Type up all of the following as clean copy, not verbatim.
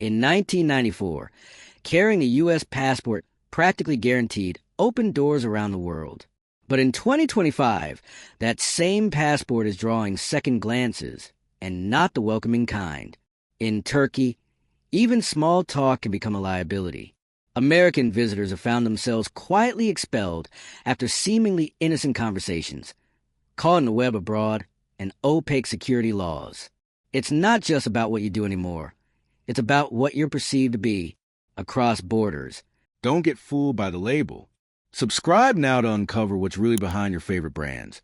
In 1994, carrying a U.S. passport practically guaranteed opened doors around the world. But in 2025, that same passport is drawing second glances, and not the welcoming kind. In Turkey, even small talk can become a liability. American visitors have found themselves quietly expelled after seemingly innocent conversations, caught in the web abroad, and opaque security laws. It's not just about what you do anymore. It's about what you're perceived to be across borders. Don't get fooled by the label. Subscribe now to uncover what's really behind your favorite brands,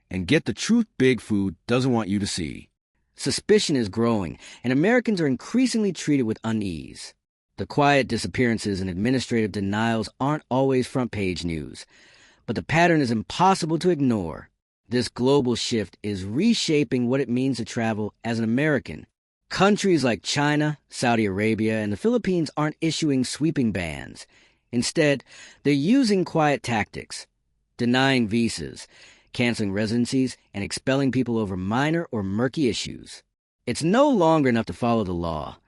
and get the truth Big Food doesn't want you to see. Suspicion is growing, and Americans are increasingly treated with unease. The quiet disappearances and administrative denials aren't always front-page news, but the pattern is impossible to ignore. This global shift is reshaping what it means to travel as an American. Countries like China, Saudi Arabia, and the Philippines aren't issuing sweeping bans. Instead, they're using quiet tactics, denying visas, canceling residencies, and expelling people over minor or murky issues. It's no longer enough to follow the law.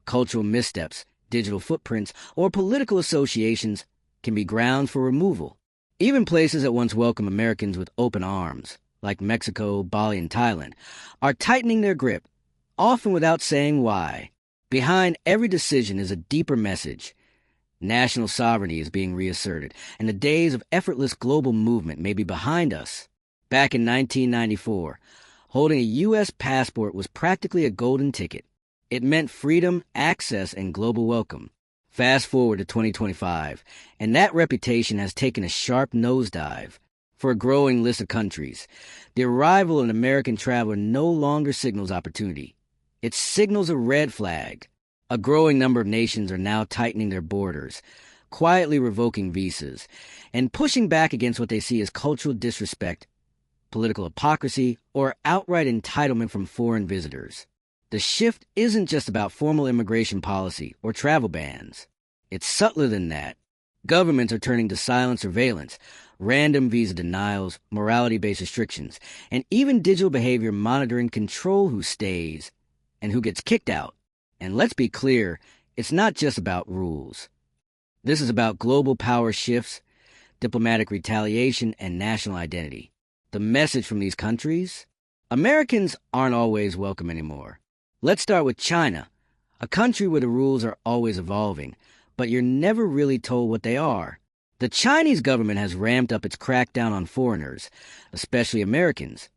Cultural missteps, digital footprints, or political associations can be grounds for removal. Even places that once welcomed Americans with open arms, like Mexico, Bali, and Thailand, are tightening their grip, often without saying why. Behind every decision is a deeper message. National sovereignty is being reasserted, and the days of effortless global movement may be behind us. Back in 1994, holding a U.S. passport was practically a golden ticket. It meant freedom, access, and global welcome. Fast forward to 2025, and that reputation has taken a sharp nosedive. For a growing list of countries, the arrival of an American traveler no longer signals opportunity. It signals a red flag. A growing number of nations are now tightening their borders, quietly revoking visas, and pushing back against what they see as cultural disrespect, political hypocrisy, or outright entitlement from foreign visitors. The shift isn't just about formal immigration policy or travel bans. It's subtler than that. Governments are turning to silent surveillance, random visa denials, morality-based restrictions, and even digital behavior monitoring control who stays and who gets kicked out. And let's be clear, it's not just about rules. This is about global power shifts, diplomatic retaliation, and national identity. The message from these countries? Americans aren't always welcome anymore. Let's start with China, a country where the rules are always evolving, but you're never really told what they are. The Chinese government has ramped up its crackdown on foreigners, especially Americans,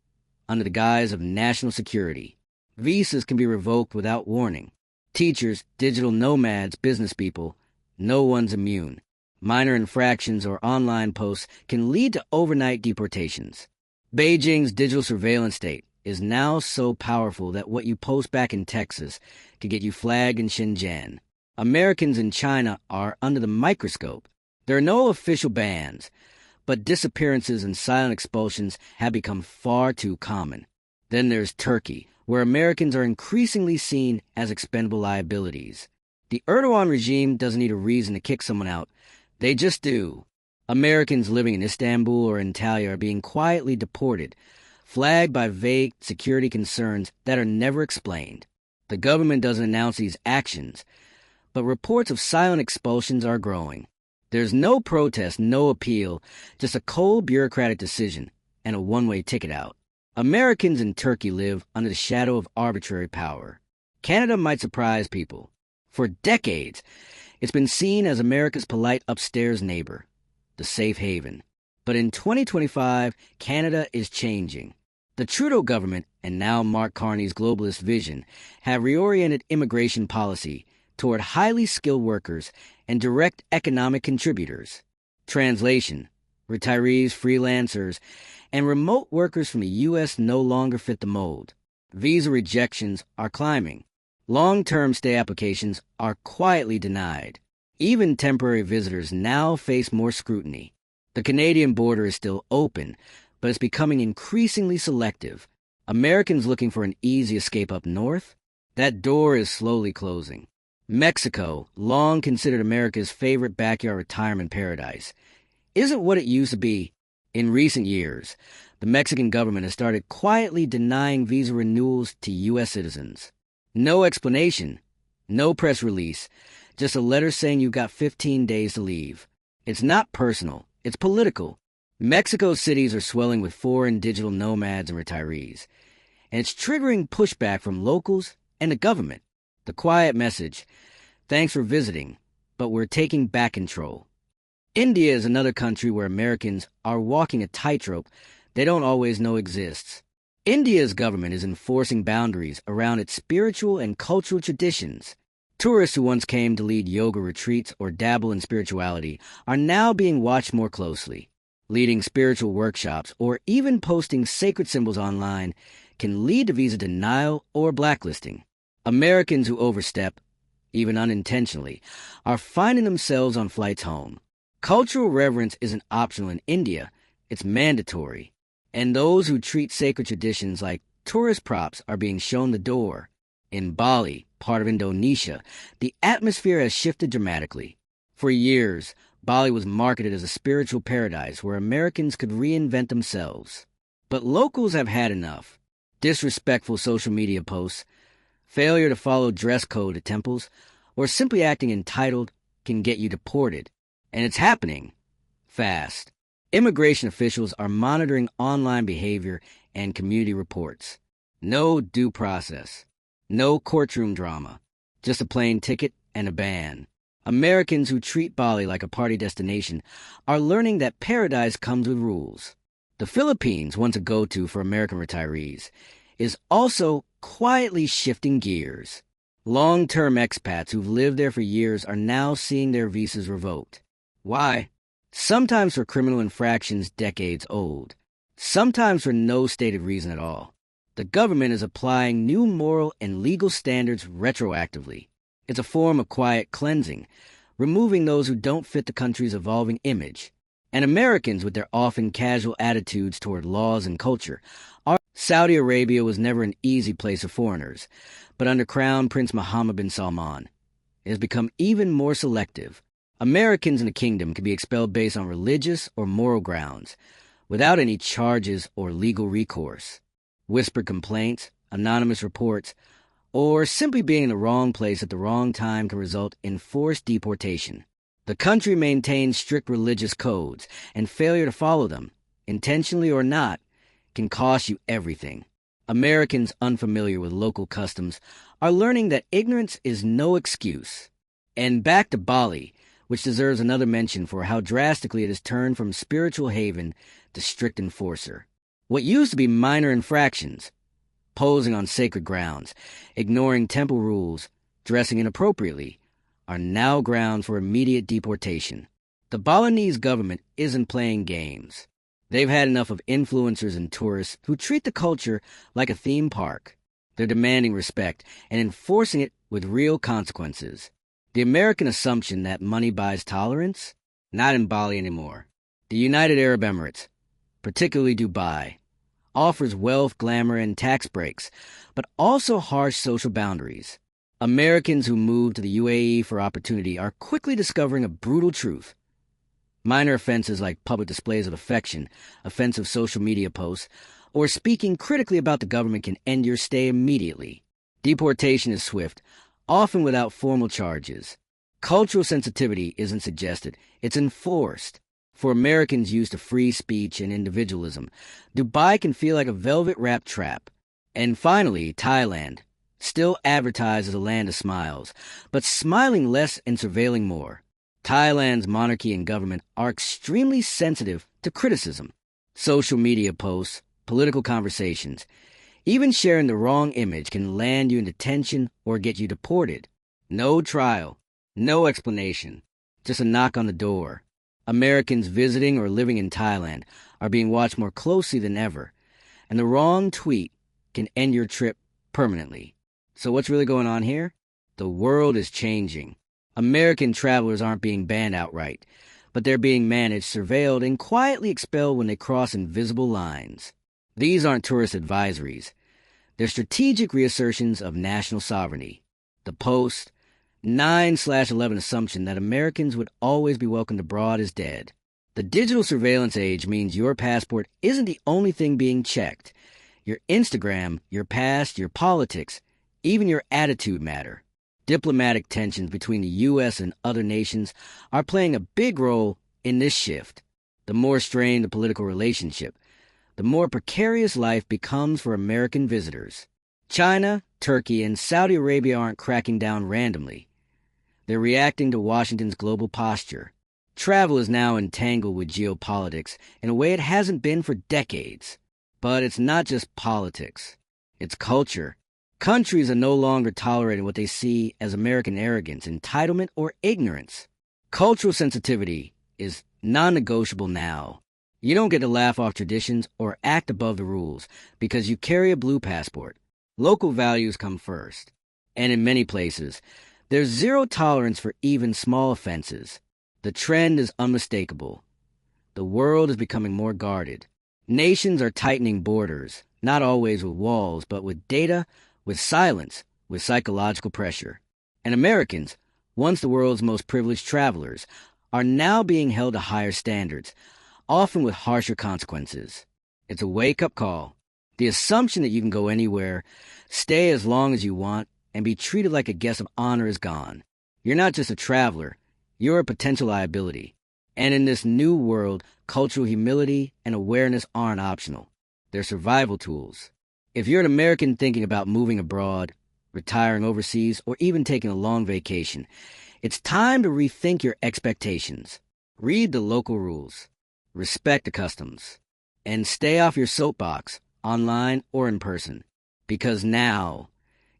under the guise of national security. Visas can be revoked without warning. Teachers, digital nomads, business people, no one's immune. Minor infractions or online posts can lead to overnight deportations. Beijing's digital surveillance state is now so powerful that what you post back in Texas could get you flagged in Shenzhen. Americans in China are under the microscope. There are no official bans, but disappearances and silent expulsions have become far too common. Then there's Turkey, where Americans are increasingly seen as expendable liabilities. The Erdogan regime doesn't need a reason to kick someone out. They just do. Americans living in Istanbul or Antalya are being quietly deported, flagged by vague security concerns that are never explained. The government doesn't announce these actions, but reports of silent expulsions are growing. There's no protest, no appeal, just a cold bureaucratic decision and a one-way ticket out. Americans in Turkey live under the shadow of arbitrary power. Canada might surprise people. For decades, it's been seen as America's polite upstairs neighbor, the safe haven. But in 2025, Canada is changing. The Trudeau government, and now Mark Carney's globalist vision, have reoriented immigration policy toward highly skilled workers and direct economic contributors. Translation: retirees, freelancers, and remote workers from the U.S. no longer fit the mold. Visa rejections are climbing. Long-term stay applications are quietly denied. Even temporary visitors now face more scrutiny. The Canadian border is still open, but it's becoming increasingly selective. Americans looking for an easy escape up north? That door is slowly closing. Mexico, long considered America's favorite backyard retirement paradise, isn't what it used to be. In recent years, the Mexican government has started quietly denying visa renewals to U.S. citizens. No explanation, No press release, just a letter saying you've got 15 days to leave. It's not personal, it's political. Mexico's cities are swelling with foreign digital nomads and retirees, and it's triggering pushback from locals and the government. The quiet message: thanks for visiting, but we're taking back control. India is another country where Americans are walking a tightrope they don't always know exists. India's government is enforcing boundaries around its spiritual and cultural traditions. Tourists who once came to lead yoga retreats or dabble in spirituality are now being watched more closely. Leading spiritual workshops or even posting sacred symbols online can lead to visa denial or blacklisting. Americans who overstep, even unintentionally, are finding themselves on flights home. Cultural reverence isn't optional in India, it's mandatory. And those who treat sacred traditions like tourist props are being shown the door. In Bali, part of Indonesia, the atmosphere has shifted dramatically. For years, Bali was marketed as a spiritual paradise where Americans could reinvent themselves. But locals have had enough. Disrespectful social media posts, failure to follow dress code at temples, or simply acting entitled can get you deported. And it's happening fast. Immigration officials are monitoring online behavior and community reports. No due process. No courtroom drama. Just a plane ticket and a ban. Americans who treat Bali like a party destination are learning that paradise comes with rules. The Philippines, once a go-to for American retirees, is also quietly shifting gears. Long-term expats who've lived there for years are now seeing their visas revoked. Why? Sometimes for criminal infractions decades old. Sometimes for no stated reason at all. The government is applying new moral and legal standards retroactively. It's a form of quiet cleansing, removing those who don't fit the country's evolving image. And Americans, with their often casual attitudes toward laws and culture, are. Saudi Arabia was never an easy place for foreigners, but under Crown Prince Mohammed bin Salman, it has become even more selective. Americans in the kingdom can be expelled based on religious or moral grounds, without any charges or legal recourse. Whispered complaints, anonymous reports, or simply being in the wrong place at the wrong time can result in forced deportation. The country maintains strict religious codes, and failure to follow them, intentionally or not, can cost you everything. Americans unfamiliar with local customs are learning that ignorance is no excuse. And back to Bali, which deserves another mention for how drastically it has turned from spiritual haven to strict enforcer. What used to be minor infractions, posing on sacred grounds, ignoring temple rules, dressing inappropriately, are now grounds for immediate deportation. The Balinese government isn't playing games. They've had enough of influencers and tourists who treat the culture like a theme park. They're demanding respect and enforcing it with real consequences. The American assumption that money buys tolerance? Not in Bali anymore. The United Arab Emirates, particularly Dubai, offers wealth, glamour, and tax breaks, but also harsh social boundaries. Americans who move to the UAE for opportunity are quickly discovering a brutal truth. Minor offenses like public displays of affection, offensive social media posts, or speaking critically about the government can end your stay immediately. Deportation is swift, often without formal charges. Cultural sensitivity isn't suggested, it's enforced. For Americans used to free speech and individualism, Dubai can feel like a velvet-wrapped trap. And finally, Thailand, still advertised as a land of smiles, but smiling less and surveilling more. Thailand's monarchy and government are extremely sensitive to criticism. Social media posts, political conversations, even sharing the wrong image can land you in detention or get you deported. No trial, no explanation, just a knock on the door. Americans visiting or living in Thailand are being watched more closely than ever, and the wrong tweet can end your trip permanently. So what's really going on here? The world is changing. American travelers aren't being banned outright, but they're being managed, surveilled, and quietly expelled when they cross invisible lines. These aren't tourist advisories. They're strategic reassertions of national sovereignty. The Post 9/11 assumption that Americans would always be welcomed abroad is dead. The digital surveillance age means your passport isn't the only thing being checked. Your Instagram, your past, your politics, even your attitude matter. Diplomatic tensions between the U.S. and other nations are playing a big role in this shift. The more strained the political relationship, the more precarious life becomes for American visitors. China, Turkey, and Saudi Arabia aren't cracking down randomly. They're reacting to Washington's global posture. Travel is now entangled with geopolitics in a way it hasn't been for decades. But it's not just politics. It's culture. Countries are no longer tolerating what they see as American arrogance, entitlement, or ignorance. Cultural sensitivity is non-negotiable now. You don't get to laugh off traditions or act above the rules because you carry a blue passport. Local values come first. And in many places, there's zero tolerance for even small offenses. The trend is unmistakable. The world is becoming more guarded. Nations are tightening borders, not always with walls, but with data, with silence, with psychological pressure. And Americans, once the world's most privileged travelers, are now being held to higher standards, often with harsher consequences. It's a wake-up call. The assumption that you can go anywhere, stay as long as you want, and be treated like a guest of honor is gone. You're not just a traveler. You're a potential liability. And in this new world, cultural humility and awareness aren't optional. They're survival tools. If you're an American thinking about moving abroad, retiring overseas, or even taking a long vacation, it's time to rethink your expectations. Read the local rules. Respect the customs. And stay off your soapbox, online or in person. Because now,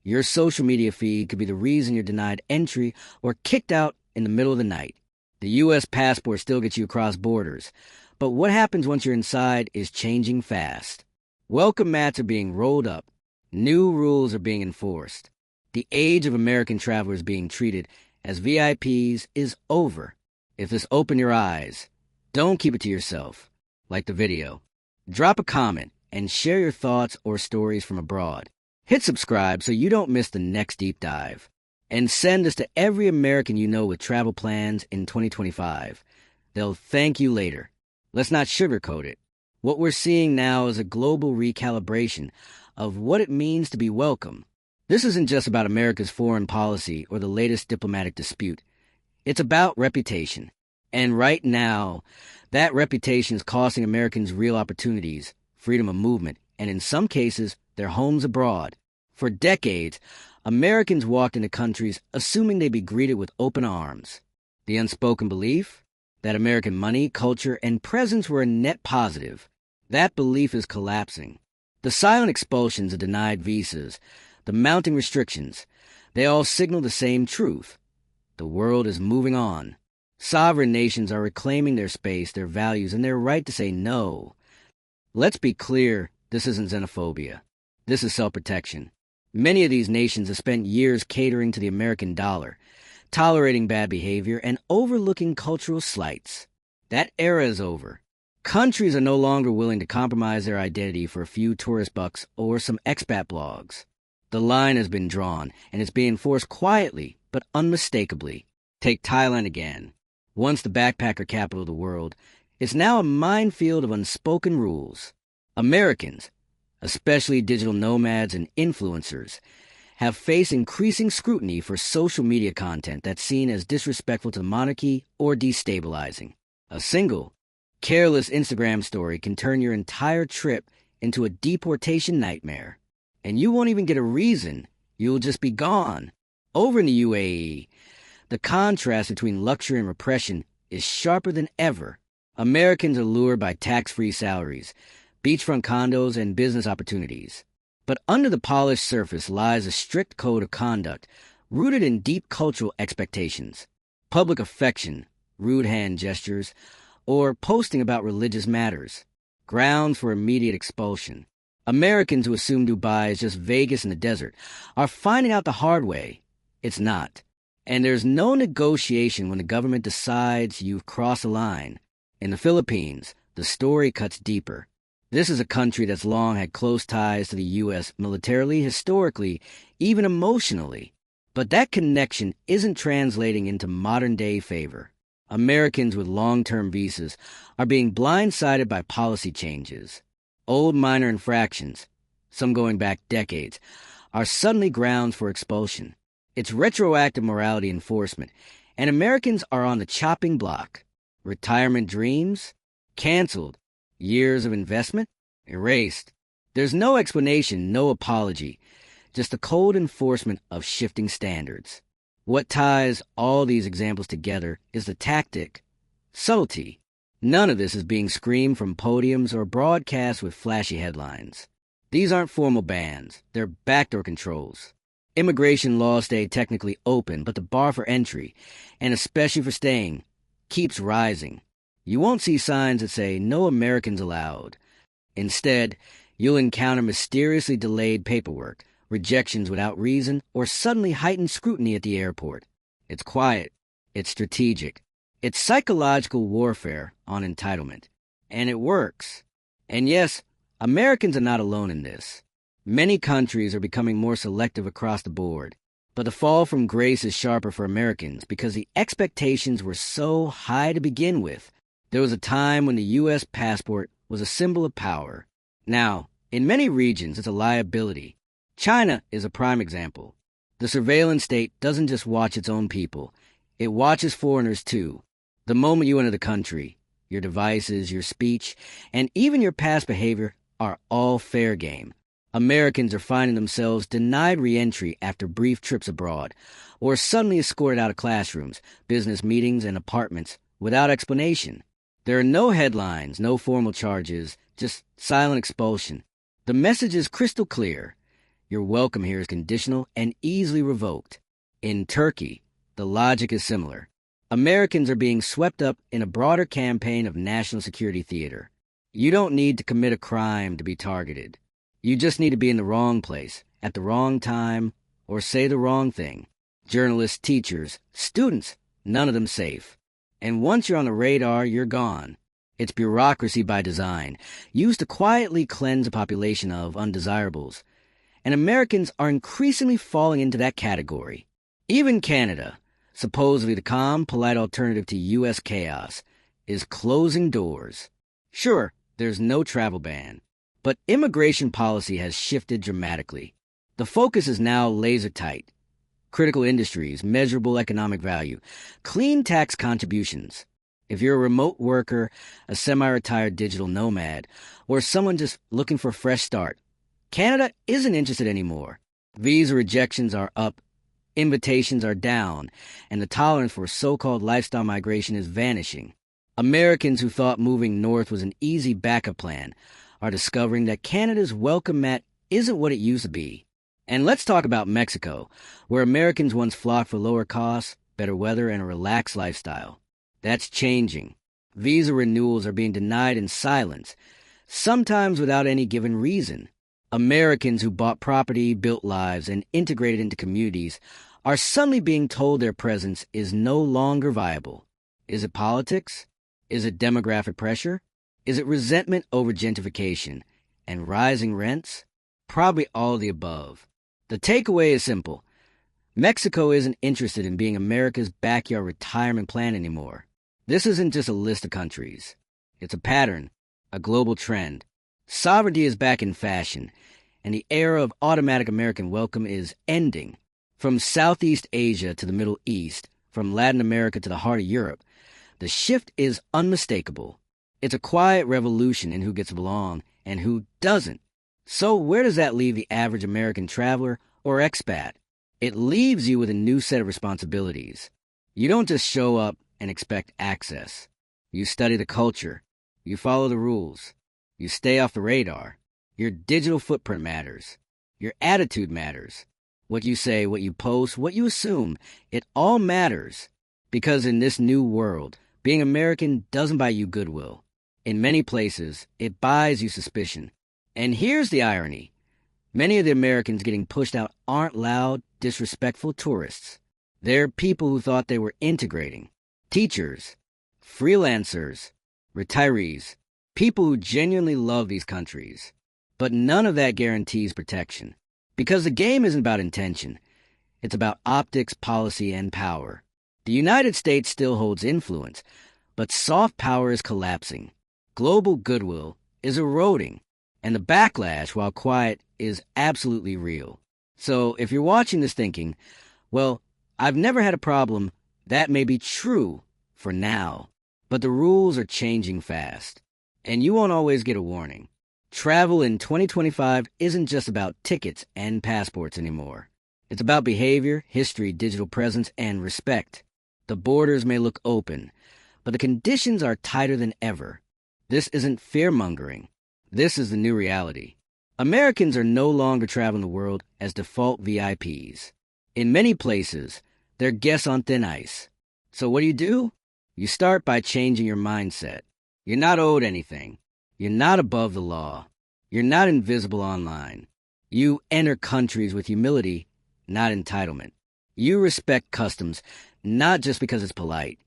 your social media feed could be the reason you're denied entry or kicked out in the middle of the night. The U.S. passport still gets you across borders, but what happens once you're inside is changing fast. Welcome mats are being rolled up. New rules are being enforced. The age of American travelers being treated as VIPs is over. If this opened your eyes, don't keep it to yourself. Like the video. Drop a comment and share your thoughts or stories from abroad. Hit subscribe so you don't miss the next deep dive. And send this to every American you know with travel plans in 2025. They'll thank you later. Let's not sugarcoat it. What we're seeing now is a global recalibration of what it means to be welcome. This isn't just about America's foreign policy or the latest diplomatic dispute. It's about reputation. And right now, that reputation is costing Americans real opportunities, freedom of movement, and in some cases, their homes abroad. For decades, Americans walked into countries assuming they'd be greeted with open arms. The unspoken belief that American money, culture, and presence were a net positive. That belief is collapsing. The silent expulsions of denied visas, the mounting restrictions, they all signal the same truth. The world is moving on. Sovereign nations are reclaiming their space, their values, and their right to say no. Let's be clear, this isn't xenophobia. This is self-protection. Many of these nations have spent years catering to the American dollar, tolerating bad behavior, and overlooking cultural slights. That era is over. Countries are no longer willing to compromise their identity for a few tourist bucks or some expat blogs. The line has been drawn, and it's being enforced quietly, but unmistakably. Take Thailand again. Once the backpacker capital of the world, it's now a minefield of unspoken rules. Americans, especially digital nomads and influencers, have faced increasing scrutiny for social media content that's seen as disrespectful to the monarchy or destabilizing. A single, careless Instagram story can turn your entire trip into a deportation nightmare. And you won't even get a reason. You'll just be gone. Over in the UAE, the contrast between luxury and repression is sharper than ever. Americans are lured by tax-free salaries, beachfront condos, and business opportunities. But under the polished surface lies a strict code of conduct rooted in deep cultural expectations. Public affection, rude hand gestures, or posting about religious matters. Grounds for immediate expulsion. Americans who assume Dubai is just Vegas in the desert are finding out the hard way. It's not. And there's no negotiation when the government decides you've crossed a line. In the Philippines, the story cuts deeper. This is a country that's long had close ties to the U.S. militarily, historically, even emotionally. But that connection isn't translating into modern-day favor. Americans with long-term visas are being blindsided by policy changes. Old minor infractions, some going back decades, are suddenly grounds for expulsion. It's retroactive morality enforcement, and Americans are on the chopping block. Retirement dreams? Canceled. Years of investment? Erased. There's no explanation, no apology, just the cold enforcement of shifting standards. What ties all these examples together is the tactic, subtlety. None of this is being screamed from podiums or broadcast with flashy headlines. These aren't formal bans, they're backdoor controls. Immigration laws stay technically open, but the bar for entry, and especially for staying, keeps rising. You won't see signs that say, "No Americans allowed." Instead, you'll encounter mysteriously delayed paperwork, rejections without reason, or suddenly heightened scrutiny at the airport. It's quiet. It's strategic. It's psychological warfare on entitlement. And it works. And yes, Americans are not alone in this. Many countries are becoming more selective across the board. But the fall from grace is sharper for Americans because the expectations were so high to begin with. There was a time when the U.S. passport was a symbol of power. Now, in many regions, it's a liability. China is a prime example. The surveillance state doesn't just watch its own people. It watches foreigners too. The moment you enter the country, your devices, your speech, and even your past behavior are all fair game. Americans are finding themselves denied re-entry after brief trips abroad, or suddenly escorted out of classrooms, business meetings, and apartments without explanation. There are no headlines, no formal charges, just silent expulsion. The message is crystal clear. Your welcome here is conditional and easily revoked. In Turkey, the logic is similar. Americans are being swept up in a broader campaign of national security theater. You don't need to commit a crime to be targeted. You just need to be in the wrong place, at the wrong time, or say the wrong thing. Journalists, teachers, students, none of them safe. And once you're on the radar, you're gone. It's bureaucracy by design, used to quietly cleanse a population of undesirables. And Americans are increasingly falling into that category. Even Canada, supposedly the calm, polite alternative to U.S. chaos, is closing doors. Sure, there's no travel ban, but immigration policy has shifted dramatically. The focus is now laser-tight. Critical industries, measurable economic value, clean tax contributions. If you're a remote worker, a semi-retired digital nomad, or someone just looking for a fresh start, Canada isn't interested anymore. Visa rejections are up, invitations are down, and the tolerance for so-called lifestyle migration is vanishing. Americans who thought moving north was an easy backup plan are discovering that Canada's welcome mat isn't what it used to be. And let's talk about Mexico, where Americans once flocked for lower costs, better weather, and a relaxed lifestyle. That's changing. Visa renewals are being denied in silence, sometimes without any given reason. Americans who bought property, built lives, and integrated into communities are suddenly being told their presence is no longer viable. Is it politics? Is it demographic pressure? Is it resentment over gentrification and rising rents? Probably all of the above. The takeaway is simple. Mexico isn't interested in being America's backyard retirement plan anymore. This isn't just a list of countries. It's a pattern, a global trend. Sovereignty is back in fashion, and the era of automatic American welcome is ending. From Southeast Asia to the Middle East, from Latin America to the heart of Europe, the shift is unmistakable. It's a quiet revolution in who gets to belong and who doesn't. So where does that leave the average American traveler or expat? It leaves you with a new set of responsibilities. You don't just show up and expect access. You study the culture. You follow the rules. You stay off the radar. Your digital footprint matters. Your attitude matters. What you say, what you post, what you assume, it all matters. Because in this new world, being American doesn't buy you goodwill. In many places, it buys you suspicion. And here's the irony. Many of the Americans getting pushed out aren't loud, disrespectful tourists. They're people who thought they were integrating. Teachers, freelancers, retirees, people who genuinely love these countries. But none of that guarantees protection. Because the game isn't about intention. It's about optics, policy, and power. The United States still holds influence, but soft power is collapsing. Global goodwill is eroding. And the backlash, while quiet, is absolutely real. So if you're watching this thinking, Well, I've never had a problem. That may be true for now, but the rules are changing fast, and you won't always get a warning. Travel in 2025 isn't just about tickets and passports anymore. It's about behavior, history, digital presence, and respect. The borders may look open, but the conditions are tighter than ever. This isn't fear-mongering. This is the new reality. Americans are no longer traveling the world as default VIPs. In many places, they're guests on thin ice. So what do? You start by changing your mindset. You're not owed anything. You're not above the law. You're not invisible online. You enter countries with humility, not entitlement. You respect customs, not just because it's polite,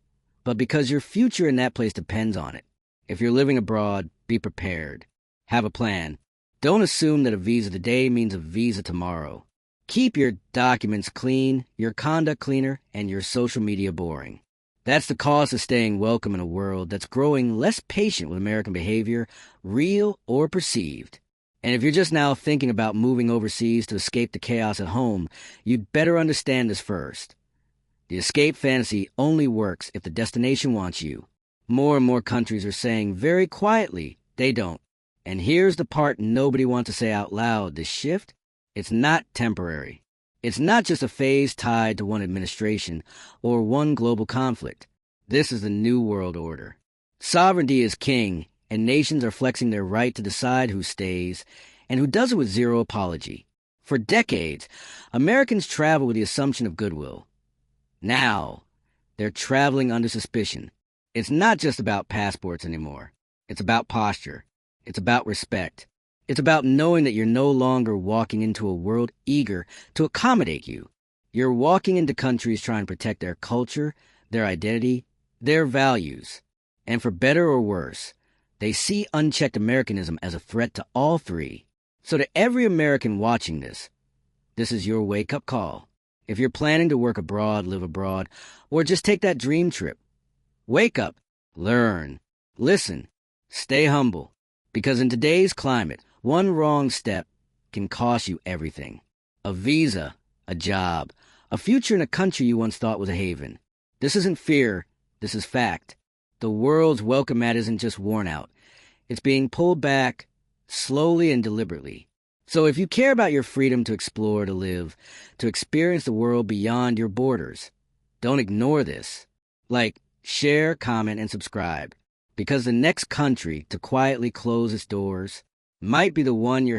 but because your future in that place depends on it. If you're living abroad, be prepared. Have a plan. Don't assume that a visa today means a visa tomorrow. Keep your documents clean, your conduct cleaner, and your social media boring. That's the cost of staying welcome in a world that's growing less patient with American behavior, real or perceived. And if you're just now thinking about moving overseas to escape the chaos at home, you'd better understand this first. The escape fantasy only works if the destination wants you. More and more countries are saying very quietly they don't. And here's the part nobody wants to say out loud. This shift, it's not temporary. It's not just a phase tied to one administration or one global conflict. This is the new world order. Sovereignty is king, and nations are flexing their right to decide who stays and who does it with zero apology. For decades, Americans travel with the assumption of goodwill. Now, they're traveling under suspicion. It's not just about passports anymore. It's about posture. It's about respect. It's about knowing that you're no longer walking into a world eager to accommodate you. You're walking into countries trying to protect their culture, their identity, their values. And for better or worse, they see unchecked Americanism as a threat to all three. So to every American watching this is your wake-up call. If you're planning to work abroad, live abroad, or just take that dream trip, wake up, learn, listen, stay humble. Because in today's climate, one wrong step can cost you everything. A visa, a job, a future in a country you once thought was a haven. This isn't fear, this is fact. The world's welcome mat isn't just worn out. It's being pulled back slowly and deliberately. So if you care about your freedom to explore, to live, to experience the world beyond your borders, don't ignore this. Like, share, comment, and subscribe. Because the next country to quietly close its doors might be the one you're